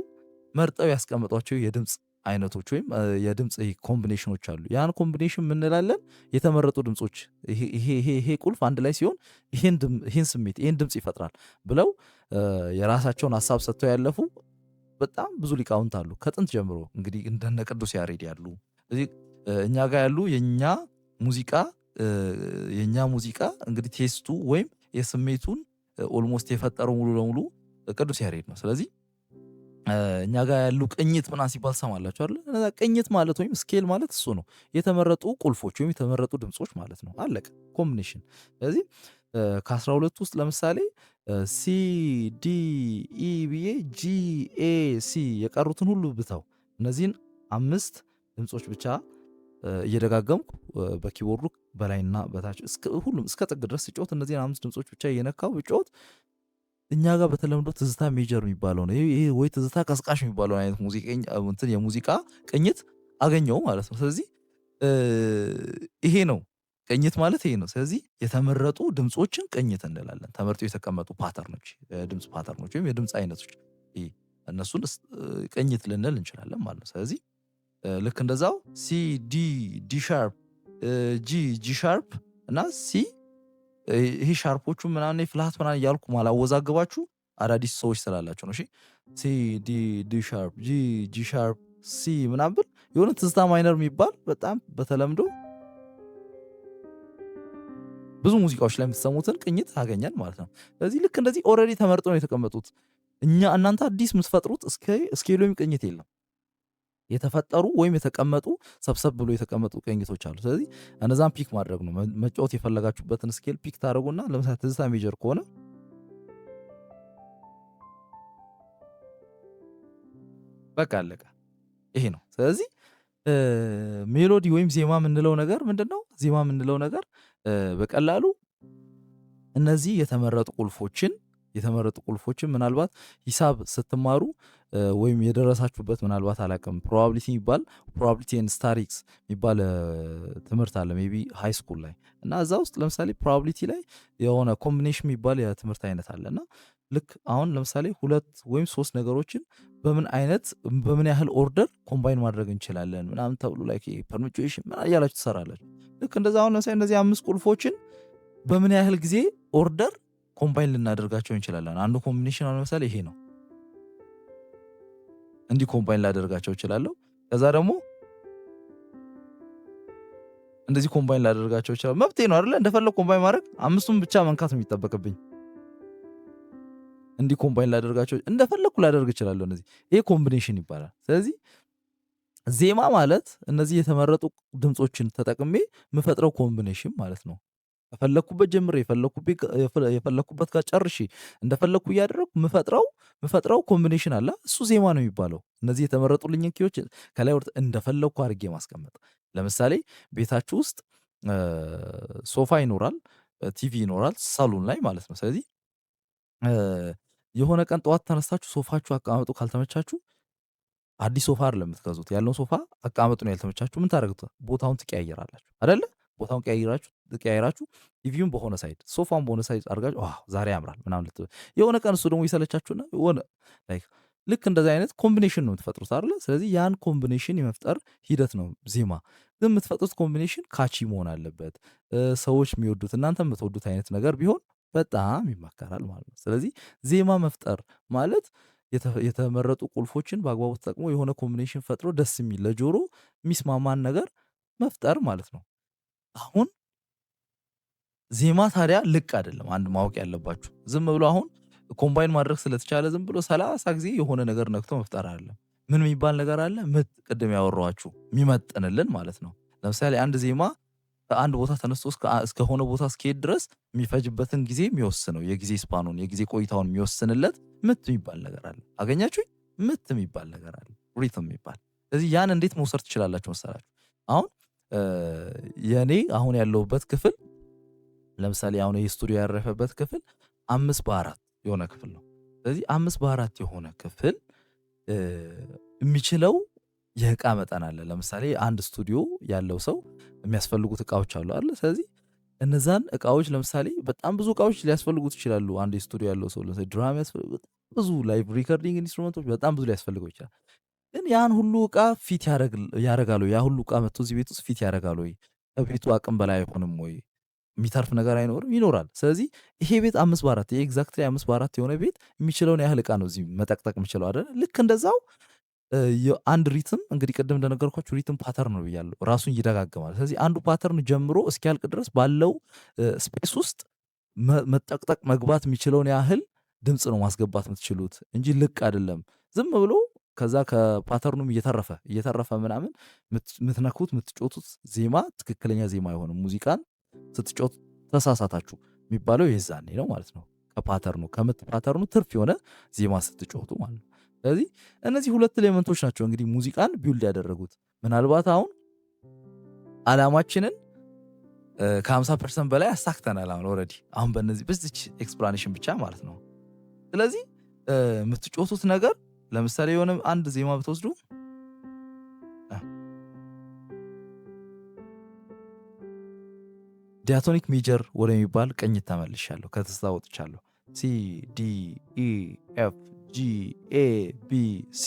መርጠው ያስቀመጧቸው የድምፅ አይነቶች ወይም የድምፅ ኮምቢኔሽኖች አሉ። ያን ኮምቢኔሽን ምንላለን? የተመረጡ ድምፆች። ይሄ ቁልፍ አንድ ላይ ሲሆን ይህን ስሜት ይህን ድምፅ ይፈጥራል ብለው የራሳቸውን ሀሳብ ሰጥተው ያለፉ በጣም ብዙ ሊቃውንት አሉ። ከጥንት ጀምሮ እንግዲህ እንደነ ቅዱስ ያሬድ ያሉ እኛ ጋር ያሉ የኛ ሙዚቃ እንግዲህ ቴስቱ ወይም የስሜቱን ኦልሞስት የፈጠረው ሙሉ ለሙሉ ቅዱስ ያሬድ ነው። ስለዚህ እኛ ጋር ያሉ ቅኝት ምናምን ሲባል ሰማላችሁ አይደል? እነዛ ቅኝት ማለት ወይም ስኬል ማለት እሱ ነው። የተመረጡ ቁልፎች ወይም የተመረጡ ድምፆች ማለት ነው። አለቀ። ኮምቢኔሽን። ስለዚህ ከ12 ውስጥ ለምሳሌ ሲ ዲ ኢ ብዬ ጂ ኤ ሲ የቀሩትን ሁሉ ብተው እነዚህን 5 ድምፆች ብቻ እየደጋገምኩ በኪቦርዱ በላይና በታች ሁሉም እስከ ጥግ ድረስ ስጮት እነዚህን 5 ድምፆች ብቻ እየነካው ብጮት እኛ ጋር በተለምዶ ትዝታ ሜጀር የሚባለው ነው። ይሄ ወይ ትዝታ ቀስቃሽ የሚባለው አይነት የሙዚቃ ቅኝት አገኘው ማለት ነው። ስለዚህ ይሄ ነው ቅኝት ማለት ይሄ ነው። ስለዚህ የተመረጡ ድምፆችን ቅኝት እንላለን። ተመርጦ የተቀመጡ ፓተርኖች፣ ድምፅ ፓተርኖች ወይም የድምፅ አይነቶች እነሱን ቅኝት ልንል እንችላለን ማለት ነው። ስለዚህ ልክ እንደዛው ሲ ዲ ዲ ሻርፕ ጂ ሻርፕ እና ሲ ይሄ ሻርፖቹ ምናምን ፍላት ምናምን እያልኩ ማላወዛግባችሁ አዳዲስ ሰዎች ስላላቸው ነው። እሺ ሲ ዲ ዲ ሻርፕ ጂ ሻርፕ ሲ ምናምን የሆነ ትዝታ ማይነር የሚባል በጣም በተለምዶ ብዙ ሙዚቃዎች ላይ የምትሰሙትን ቅኝት ታገኛል ማለት ነው። ስለዚህ ልክ እንደዚህ ኦልሬዲ ተመርጦ ነው የተቀመጡት። እናንተ አዲስ የምትፈጥሩት ስኬል ወይም ቅኝት የለም። የተፈጠሩ ወይም የተቀመጡ ሰብሰብ ብሎ የተቀመጡ ቅኝቶች አሉ። ስለዚህ እነዛን ፒክ ማድረግ ነው። መጫወት የፈለጋችሁበትን ስኬል ፒክ ታደረጉና ለምሳሌ ትዝታ ሜጀር ከሆነ በቃ አለቀ። ይሄ ነው። ስለዚህ ሜሎዲ ወይም ዜማ የምንለው ነገር ምንድን ነው? ዜማ የምንለው ነገር በቀላሉ እነዚህ የተመረጡ ቁልፎችን ምናልባት ሂሳብ ስትማሩ ወይም የደረሳችሁበት ምናልባት አላውቅም ፕሮባቢሊቲ ኤንድ ስታቲስቲክስ የሚባል ትምህርት አለ ሜይ ቢ ሃይ ስኩል ላይ እና እዛ ውስጥ ለምሳሌ ፕሮባቢሊቲ ላይ የሆነ ኮምቢኔሽን የሚባል የትምህርት አይነት አለ እና ልክ አሁን ለምሳሌ 2 ወይም 3 ነገሮችን በምን ያህል ኦርደር ኮምባይን ማድረግ እንችላለን ምናምን ተብሎ ላይ ፐርሙቹዌሽን ምናምን እያላችሁ ትሰራላችሁ። ልክ እንደዛ አሁን ለምሳሌ እነዚህ 5 ቁልፎችን በምን ያህል ጊዜ ኦርደር ኮምባይን ልናደርጋቸው እንችላለን። አንዱ ኮምቢኔሽን አሁን ለምሳሌ ይሄ ነው። እንዲህ ኮምባይን ላደርጋቸው እችላለሁ። ከዛ ደግሞ እንደዚህ ኮምባይን ላደርጋቸው እችላለሁ። መብቴ ነው አይደለ? እንደፈለግ ኮምባይን ማድረግ 5ቱን ብቻ መንካት የሚጠበቅብኝ። እንዲህ ኮምባይን ላደርጋቸው እንደፈለግኩ ላደርግ እችላለሁ። ይሄ ኮምቢኔሽን ይባላል። ስለዚህ ዜማ ማለት እነዚህ የተመረጡ ድምፆችን ተጠቅሜ የምፈጥረው ኮምቢኔሽን ማለት ነው። ከፈለኩበት ጀምሬ የፈለኩበት ጋር ጨርሼ እንደፈለኩ እያደረኩ ምፈጥረው ኮምቢኔሽን አለ። እሱ ዜማ ነው የሚባለው። እነዚህ የተመረጡልኝ ኪዎች ከላይ ወርድ እንደፈለኩ አድርጌ ማስቀመጥ። ለምሳሌ ቤታችሁ ውስጥ ሶፋ ይኖራል፣ ቲቪ ይኖራል፣ ሳሎን ላይ ማለት ነው። ስለዚህ የሆነ ቀን ጠዋት ተነስታችሁ ሶፋችሁ አቀማመጡ ካልተመቻችሁ አዲስ ሶፋ አይደለም የምትገዙት። ያለውን ሶፋ አቀማመጡ ነው ያልተመቻችሁ። ምን ታደርጉት? ቦታውን ትቀያየራላችሁ አይደለ? ቦታውን ቀያይራችሁ ቲቪውን በሆነ ሳይድ ሶፋውን በሆነ ሳይድ አድርጋችሁ ዛሬ ያምራል ምናምን የሆነ ቀን እሱ ደግሞ ይሰለቻችሁና የሆነ ልክ እንደዚህ አይነት ኮምቢኔሽን ነው የምትፈጥሩት አይደለ? ስለዚህ ያን ኮምቢኔሽን የመፍጠር ሂደት ነው ዜማ። ግን የምትፈጥሩት ኮምቢኔሽን ካቺ መሆን አለበት። ሰዎች የሚወዱት እናንተ የምትወዱት አይነት ነገር ቢሆን በጣም ይመከራል ማለት ነው። ስለዚህ ዜማ መፍጠር ማለት የተመረጡ ቁልፎችን በአግባቡ ተጠቅሞ የሆነ ኮምቢኔሽን ፈጥሮ ደስ የሚል ለጆሮ የሚስማማን ነገር መፍጠር ማለት ነው። አሁን ዜማ ታዲያ ልቅ አይደለም። አንድ ማወቅ ያለባችሁ ዝም ብሎ አሁን ኮምባይን ማድረግ ስለተቻለ ዝም ብሎ 30 ጊዜ የሆነ ነገር ነክቶ መፍጠር አይደለም። ምን የሚባል ነገር አለ? ምት ቅድም ያወራኋችሁ የሚመጥንልን ማለት ነው። ለምሳሌ አንድ ዜማ ከአንድ ቦታ ተነስቶ እስከሆነ ቦታ እስኪሄድ ድረስ የሚፈጅበትን ጊዜ የሚወስነው የጊዜ ስፓኑን የጊዜ ቆይታውን የሚወስንለት ምት የሚባል ነገር አለ። አገኛችሁኝ? ምት የሚባል ነገር አለ፣ ሪትም የሚባል። ስለዚህ ያን እንዴት መውሰድ ትችላላችሁ መሰላችሁ? አሁን የኔ አሁን ያለሁበት ክፍል ለምሳሌ አሁን ይሄ ስቱዲዮ ያረፈበት ክፍል 5 በ4 የሆነ ክፍል ነው። ስለዚህ 5 በ4 የሆነ ክፍል የሚችለው የእቃ መጠን አለ። ለምሳሌ አንድ ስቱዲዮ ያለው ሰው የሚያስፈልጉት እቃዎች አሉ አይደል? ስለዚህ እነዛን እቃዎች ለምሳሌ በጣም ብዙ እቃዎች ሊያስፈልጉት ይችላሉ። አንድ ስቱዲዮ ያለው ሰው ለምሳሌ ድራም ብዙ ላይቭ ሪከርዲንግ ኢንስትሩመንቶች በጣም ብዙ ሊያስፈልገው ይችላል። ግን ያን ሁሉ እቃ ፊት ያደርጋሉ? ያ ሁሉ እቃ መጥቶ እዚህ ቤት ውስጥ ፊት ያደርጋሉ ወይ? ከቤቱ አቅም በላይ አይሆንም ወይ? የሚተርፍ ነገር አይኖርም? ይኖራል። ስለዚህ ይሄ ቤት 5 በ4 ይሄ ኤግዛክትሊ 5 በ4 የሆነ ቤት የሚችለውን ያህል እቃ ነው እዚህ መጠቅጠቅ የሚችለው አይደል? ልክ እንደዛው አንድ ሪትም እንግዲህ ቅድም እንደነገርኳችሁ ሪትም ፓተርን ነው ብያለሁ። ራሱን ይደጋግማል። ስለዚህ አንዱ ፓተርን ጀምሮ እስኪያልቅ ድረስ ባለው ስፔስ ውስጥ መጠቅጠቅ መግባት የሚችለውን ያህል ድምፅ ነው ማስገባት የምትችሉት እንጂ ልቅ አይደለም። ዝም ብሎ ከዛ ከፓተርኑም እየተረፈ ምናምን የምትነኩት የምትጮቱት ዜማ ትክክለኛ ዜማ አይሆንም። ሙዚቃን ስትጮት ተሳሳታችሁ የሚባለው የዛኔ ነው ማለት ነው። ከፓተርኑ ከምት ፓተርኑ ትርፍ የሆነ ዜማ ስትጮቱ ማለት ነው። ስለዚህ እነዚህ ሁለት ኤሌመንቶች ናቸው እንግዲህ ሙዚቃን ቢውልድ ያደረጉት። ምናልባት አሁን አላማችንን ከ50% በላይ አሳክተናል። አሁን ኦልሬዲ አሁን በዚች ኤክስፕላኔሽን ብቻ ማለት ነው። ስለዚህ የምትጮቱት ነገር ለምሳሌ የሆነ አንድ ዜማ ብትወስዱ ዲያቶኒክ ሜጀር ወደሚባል ቅኝት ተመልሻለሁ። ከትዝታ ወጥቻለሁ። ሲ ዲ ኢ ኤፍ ጂ ኤ ቢ ሲ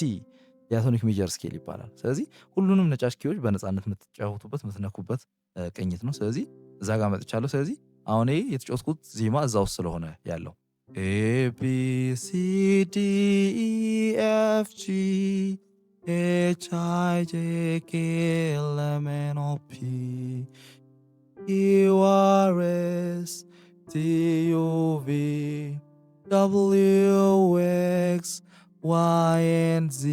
ዲያቶኒክ ሜጀር ስኬል ይባላል። ስለዚህ ሁሉንም ነጫጭ ኪዎች በነፃነት የምትጫወቱበት የምትነኩበት ቅኝት ነው። ስለዚህ እዛ ጋር መጥቻለሁ። ስለዚህ አሁን የተጫወትኩት ዜማ እዛ ውስጥ ስለሆነ ያለው ኤ ቢ ሲ ዲ ኢ ኤፍ ጂ ኤች አይ ጄ ኬ ኤል ኤም ኤን ኦ ፒ ኪው አር ኤስ ቲ ዩ ቪ W X Y and Z.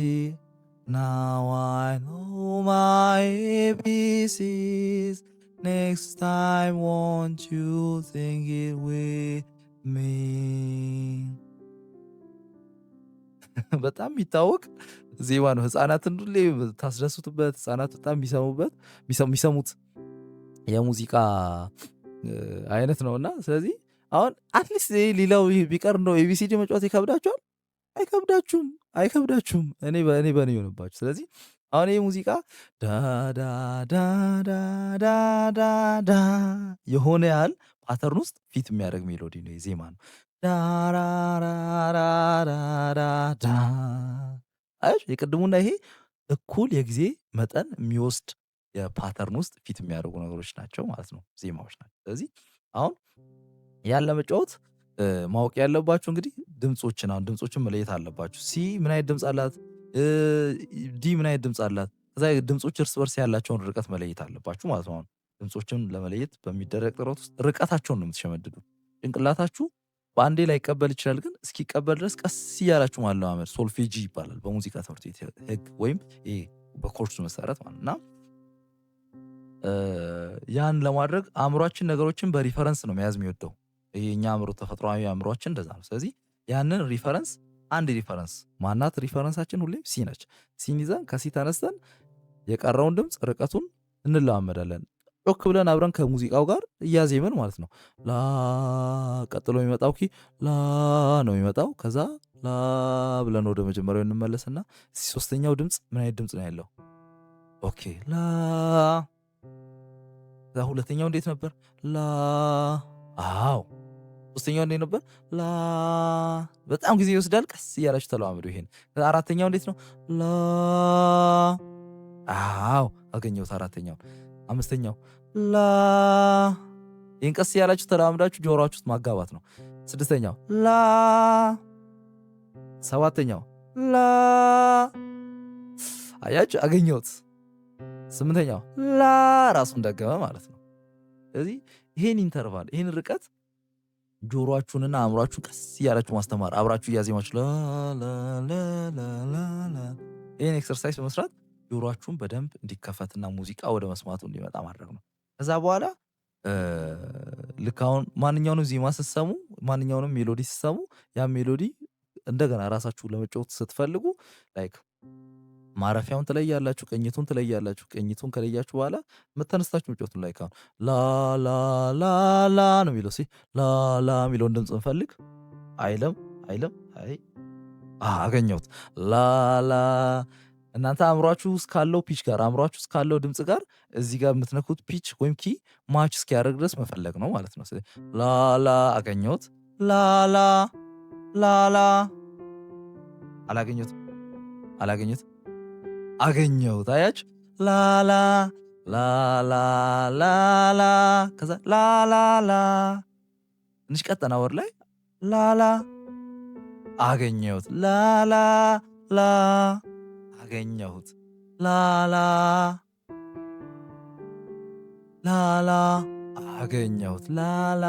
Now I know my ABCs. Next time won't you think it with me? በጣም የሚታወቅ ዜማ ነው። ህፃናትን ሁሌ ታስደሱትበት፣ ህፃናት በጣም የሚሰሙት የሙዚቃ አይነት ነውና ስለዚህ አሁን አትሊስት ሌላው ቢቀር እንደው ኤቢሲዲ መጫወት ይከብዳችኋል? አይከብዳችሁም። እኔ በእኔ ይሆንባችሁ። ስለዚህ አሁን ይህ ሙዚቃ ዳዳዳዳዳዳ የሆነ ያህል ፓተርን ውስጥ ፊት የሚያደርግ ሜሎዲ ነው፣ ዜማ ነው። ዳራራራራዳ የቅድሙና ይሄ እኩል የጊዜ መጠን የሚወስድ የፓተርን ውስጥ ፊት የሚያደርጉ ነገሮች ናቸው ማለት ነው፣ ዜማዎች ናቸው። ስለዚህ አሁን ያን ለመጫወት ማወቅ ያለባችሁ እንግዲህ ድምፆችን መለየት አለባችሁ። ሲ ምን አይነት ድምፅ አላት፣ ዲ ምን አይነት ድምፅ አላት። ከዛ ድምፆች እርስ በርስ ያላቸውን ርቀት መለየት አለባችሁ ማለት ነው። አሁን ድምፆችን ለመለየት በሚደረግ ጥረት ውስጥ ርቀታቸውን ነው የምትሸመድዱት። ጭንቅላታችሁ በአንዴ ላይ ይቀበል ይችላል፣ ግን እስኪቀበል ድረስ ቀስ እያላችሁ ማለማመድ ሶልፌጂ ይባላል በሙዚቃ ትምህርት ቤት ህግ ወይም በኮርሱ መሰረት ማለት እና ያን ለማድረግ አእምሯችን ነገሮችን በሪፈረንስ ነው መያዝ የሚወደው። የኛ አእምሮ ተፈጥሯዊ አእምሯችን እንደዛ ነው። ስለዚህ ያንን ሪፈረንስ አንድ ሪፈረንስ ማናት? ሪፈረንሳችን ሁሌም ሲ ነች። ሲን ይዘን ከሲ ተነስተን የቀረውን ድምፅ ርቀቱን እንለማመዳለን። ጮክ ብለን አብረን ከሙዚቃው ጋር እያዜምን ማለት ነው። ላ ቀጥሎ የሚመጣው ኪ ላ ነው የሚመጣው። ከዛ ላ ብለን ወደ መጀመሪያው እንመለስና ሶስተኛው ድምፅ ምን አይነት ድምፅ ነው ያለው? ኦኬ ላ። ሁለተኛው እንዴት ነበር? ላ። አዎ ሶስተኛው እንዴት ነበር? ላ። በጣም ጊዜ ይወስዳል። ቀስ እያላችሁ ተለማመዱ ይሄን። አራተኛው እንዴት ነው? ላ። አዎ አገኘሁት አራተኛው። አምስተኛው ላ። ይህን ቀስ እያላችሁ ተለማምዳችሁ ጆሮአችሁ ውስጥ ማጋባት ነው። ስድስተኛው ላ። ሰባተኛው ላ። አያችሁ አገኘሁት። ስምንተኛው ላ ራሱን ደገመ ማለት ነው። ስለዚህ ይሄን ኢንተርቫል ይሄን ርቀት ጆሮአችሁንና አእምሯችሁን ቀስ እያላችሁ ማስተማር አብራችሁ እያዜማችሁ ይህን ኤክሰርሳይዝ በመስራት ጆሮአችሁን በደንብ እንዲከፈትና ሙዚቃ ወደ መስማቱ እንዲመጣ ማድረግ ነው። ከዛ በኋላ ልክ አሁን ማንኛውንም ዜማ ስትሰሙ ማንኛውንም ሜሎዲ ስትሰሙ ያ ሜሎዲ እንደገና ራሳችሁ ለመጫወት ስትፈልጉ ላይክ ማረፊያውን ትለያላችሁ፣ ቅኝቱን ትለያላችሁ። ቅኝቱን ከለያችሁ በኋላ መተነስታችሁ መጫወቱን ላይ ካሁን ላ ላ ላ ላ ነው የሚለው ላ ላ የሚለውን ድምፅ እንፈልግ። አይለም አይለም አይ አገኘሁት። ላ ላ እናንተ አእምሯችሁ ውስጥ ካለው ፒች ጋር አእምሯችሁ ውስጥ ካለው ድምፅ ጋር እዚህ ጋር የምትነኩት ፒች ወይም ኪ ማች እስኪያደርግ ድረስ መፈለግ ነው ማለት ነው። ላላ አገኘሁት። ላላ ላላ አላገኘሁት አላገኘሁት አገኘሁት። አያችሁ ላላ ላላ ላላ ከዛ ላላላ ትንሽ ቀጠና ወር ላይ ላላ አገኘሁት። ላላ ላ አገኘሁት። ላላ ላላ አገኘሁት። ላላ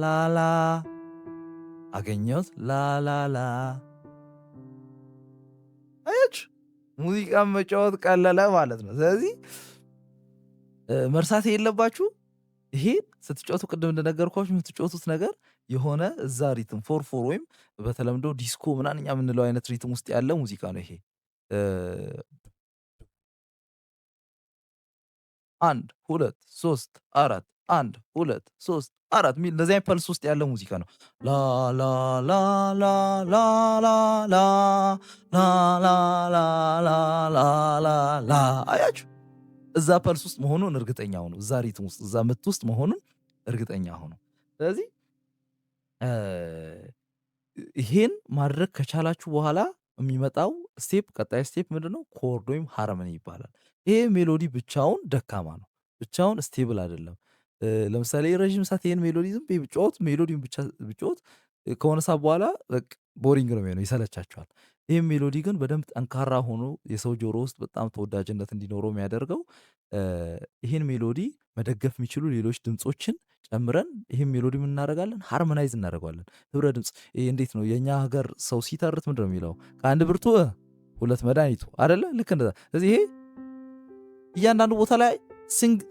ላላ አገኘሁት። ላላላ አያችሁ ሙዚቃን መጫወት ቀለለ ማለት ነው። ስለዚህ መርሳት የለባችሁ ይሄ ስትጫወቱ ቅድም እንደነገርኳችሁ የምትጫወቱት ነገር የሆነ እዛ ሪትም ፎር ወይም በተለምዶ ዲስኮ ምናምን እኛ የምንለው አይነት ሪትም ውስጥ ያለ ሙዚቃ ነው ይሄ። 1 2 3 4 1 2 3 4 ሚል እንደዚህ አይነት ፐልስ ውስጥ ያለ ሙዚቃ ነው። ላ ላ ላ ላ ላ ላ ላ ላ ላ ላ ላ ላ ላ ላ አያችሁ እዛ ፐልስ ውስጥ መሆኑን እርግጠኛ ሆኑ። እዛ ሪትም ውስጥ እዛ ምት ውስጥ መሆኑን እርግጠኛ ሆኑ። ስለዚህ ይሄን ማድረግ ከቻላችሁ በኋላ የሚመጣው ስቴፕ ቀጣይ ስቴፕ ምንድነው? ኮርድ ወይም ሃርመኒ ይባላል። ይሄ ሜሎዲ ብቻውን ደካማ ነው፣ ብቻውን ስቴብል አይደለም። ለምሳሌ ረዥም ሰዓት ይሄን ሜሎዲ ዝም ብጫወት ሜሎዲውን ብቻ ብጫወት ከሆነ ሰዓት በኋላ ቦሪንግ ነው የሚሆነው፣ ይሰለቻቸዋል። ይህም ሜሎዲ ግን በደንብ ጠንካራ ሆኖ የሰው ጆሮ ውስጥ በጣም ተወዳጅነት እንዲኖረው የሚያደርገው ይህን ሜሎዲ መደገፍ የሚችሉ ሌሎች ድምፆችን ጨምረን ይህን ሜሎዲ ምን እናደርጋለን? ሃርመናይዝ እናደርገዋለን። ህብረ ድምፅ ይሄ እንዴት ነው የእኛ ሀገር ሰው ሲተርት ምንድን ነው የሚለው? ከአንድ ብርቱ ሁለት መድኃኒቱ አደለ? ልክ እንደዛ። ስለዚህ ይሄ እያንዳንዱ ቦታ ላይ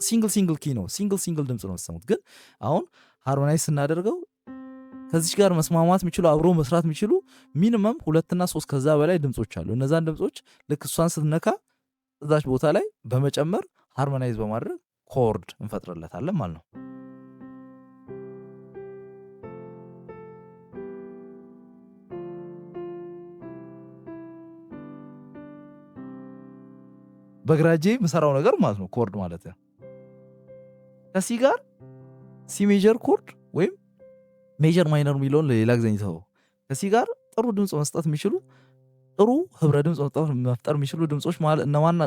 ሲንግል ኪ ነው፣ ሲንግል ድምፅ ነው የምትሰሙት። ግን አሁን ሃርመናይዝ ስናደርገው ከዚች ጋር መስማማት የሚችሉ አብሮ መስራት የሚችሉ ሚኒመም 2 እና 3 ከዛ በላይ ድምፆች አሉ። እነዛን ድምፆች ልክ እሷን ስትነካ እዛች ቦታ ላይ በመጨመር ሃርመናይዝ በማድረግ ኮርድ እንፈጥርለታለን ማለት ነው። በግራጄ የምሰራው ነገር ማለት ነው ኮርድ ማለት ነው። ከሲ ጋር ሲ ሜጀር ኮርድ ወይም ሜጀር ማይነር የሚለውን ለሌላ ጊዜ ይተው። ከሲ ጋር ጥሩ ድምፅ መስጠት የሚችሉ ጥሩ ህብረ ድምፅ መፍጠር የሚችሉ ድምፆች ማለት እነማን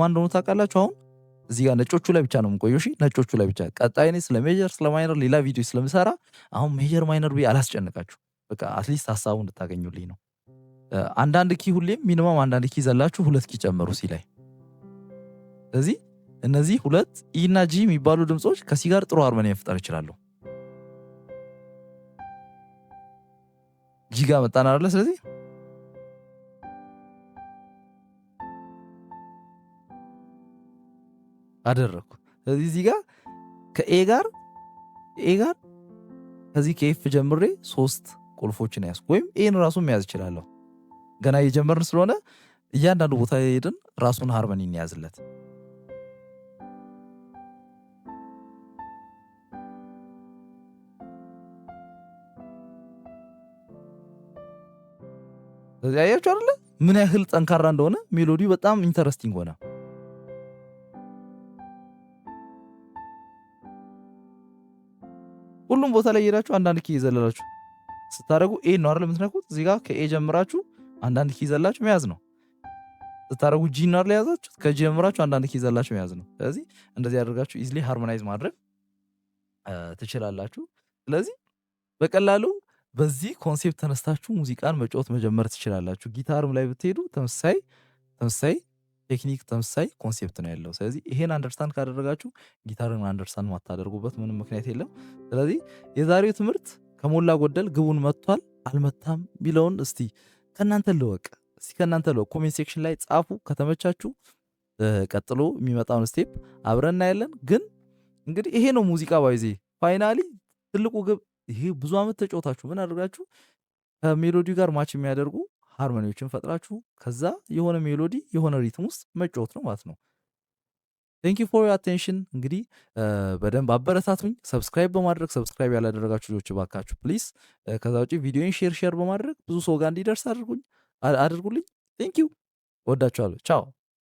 እንደሆኑ ታውቃላችሁ? አሁን እዚህ ጋር ነጮቹ ላይ ብቻ ነው የምቆየው። እሺ ነጮቹ ላይ ብቻ። ቀጣይ እኔ ስለ ሜጀር ስለ ማይነር ሌላ ቪዲዮ ስለምሰራ አሁን ሜጀር ማይነር ብዬ አላስጨንቃችሁ። በቃ አትሊስት ሀሳቡ እንድታገኙልኝ ነው። አንዳንድ ኪ ሁሌም ሚኒመም አንዳንድ ኪ ዘላችሁ 2 ኪ ጨመሩ ሲ ላይ። ስለዚህ እነዚህ 2 ኢ እና ጂ የሚባሉ ድምፆች ከሲ ጋር ጥሩ ሃርመኒ መፍጠር ይችላሉ። ጂ ጋር መጣን አይደለ? ስለዚህ አደረኩ። ስለዚህ እዚህ ጋር ከኤ ጋር ከዚህ ከኤፍ ጀምሬ 3 ቁልፎችን ያዝኩ። ወይም ኤን ራሱን መያዝ እችላለሁ። ገና እየጀመርን ስለሆነ እያንዳንዱ ቦታ ሄድን ራሱን ሃርመኒ እንያዝለት። ስለዚህ አያችሁ አይደለ ምን ያህል ጠንካራ እንደሆነ ሜሎዲው በጣም ኢንተረስቲንግ ሆነ። ሁሉም ቦታ ላይ ሄዳችሁ አንዳንድ ኪ ይዘላላችሁ ስታደርጉ ኤ ነው አይደል የምትነኩት። እዚህ ጋር ከኤ ጀምራችሁ አንዳንድ ኪ ይዘላችሁ መያዝ ነው። ስታደርጉ ጂ ነው አይደል ያዛችሁት፣ ከጂ ጀምራችሁ አንዳንድ ኪ ይዘላችሁ መያዝ ነው። ስለዚህ እንደዚህ ያደርጋችሁ ኢዝሊ ሃርሞናይዝ ማድረግ ትችላላችሁ። ስለዚህ በቀላሉ በዚህ ኮንሴፕት ተነስታችሁ ሙዚቃን መጫወት መጀመር ትችላላችሁ። ጊታርም ላይ ብትሄዱ ተመሳሳይ ቴክኒክ ተመሳሳይ ኮንሴፕት ነው ያለው። ስለዚህ ይሄን አንደርስታንድ ካደረጋችሁ ጊታርን አንደርስታንድ ማታደርጉበት ምንም ምክንያት የለም። ስለዚህ የዛሬው ትምህርት ከሞላ ጎደል ግቡን መጥቷል አልመታም የሚለውን እስቲ ከእናንተ ልወቅ። ኮሜንት ሴክሽን ላይ ጻፉ። ከተመቻችሁ ቀጥሎ የሚመጣውን ስቴፕ አብረን እናያለን። ግን እንግዲህ ይሄ ነው ሙዚቃ ባይዜ ፋይናሊ ትልቁ ግብ። ይሄ ብዙ ዓመት ተጫወታችሁ ምን አድርጋችሁ ከሜሎዲ ጋር ማች የሚያደርጉ ሃርሞኒዎችን ፈጥራችሁ ከዛ የሆነ ሜሎዲ የሆነ ሪትም ውስጥ መጫወት ነው ማለት ነው። ቴንክ ዩ ፎር አቴንሽን። እንግዲህ በደንብ አበረታቱኝ። ሰብስክራይብ በማድረግ ሰብስክራይብ ያላደረጋችሁ ልጆች ባካችሁ ፕሊዝ። ከዛ ውጭ ቪዲዮን ሼር በማድረግ ብዙ ሰው ጋር እንዲደርስ አድርጉልኝ። ቴንክ ዩ። ወዳችኋለሁ። ቻው